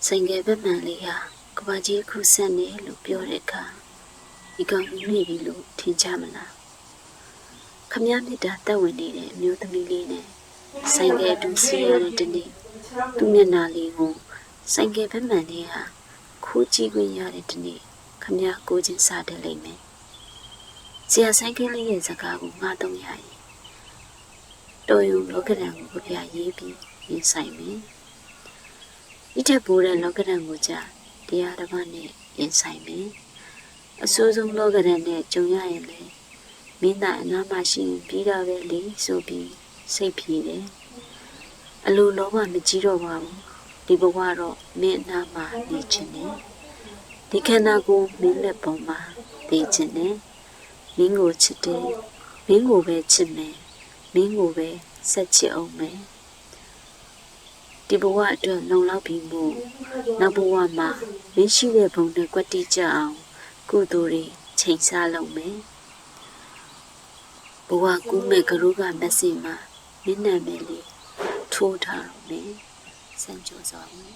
ဆိုင်ကယ်ဘက်မှန်လေးဟာကဘာကြီးခုဆက်နေလို့ပြောတဲ့အခါဒီကောင်ကြီးနေပြီလို့ထင်ကြမလားခမည်းမြစ်တာတက်ဝင်နေတဲ့အမျိုးသမီးလေးနဲ့ဆိုင်ကယ်တူစီရတဲ့တနေ့သူ့မျက်နှာလေးကိုဆိုင်ကယ်ဘက်မှန်လေးဟာခိုးကြည့်ခွင့်ရတဲ့တနေ့ခမည်းကိုချင်းစားတယ်လိမ့်မယ်ဆရာဆိုင်ကယ်လေးရဲ့စကားကိုငှားတော့ရရင်တော်ရုံလောကဒဏ်ကိုပြရေးပြီးရင်ဆိုင်မယ်ဒီထက်ပိုတဲ့လောကဒဏ်ကိုကြာတရားတစ်ပါးနဲ့ရင်ဆိုင်မယ်အဆိုးဆုံးလောကဒဏ်နဲ့ကြုံရရင်လေမင်းသားအနာမရှိရင်ပြီးတော့ပဲလေဆိုပြီးစိတ်ဖြေတယ်အလိုလောဘမကြီးတော့ပါဘူးဒီဘဝတော့မင်းအနာမှာနေချင်တယ်ဒီခန္ဓာကိုယ်မင်းလက်ပေါ်မှာနေချင်တယ်မင်းကိုချစ်တယ်မင်းကိုပဲချစ်မယ်မင်းကိုပဲဆက်ချစ်အောင်မယ်ဒီဘဝအတွက်လုံလောက်ပြီးမို့နောက်ဘဝမှာမင်းရှိတဲ့ဘုံနဲ့ကွက်တိကြအောင်ကုသိုလ်တွေချိန်ဆလုပ်မယ်ဘဝကူးမဲ့ကရုကမက်ဆေ့မှာမင်းနာမည်လေးထိုးထားတော့မယ်စံကြိုးစောမယ်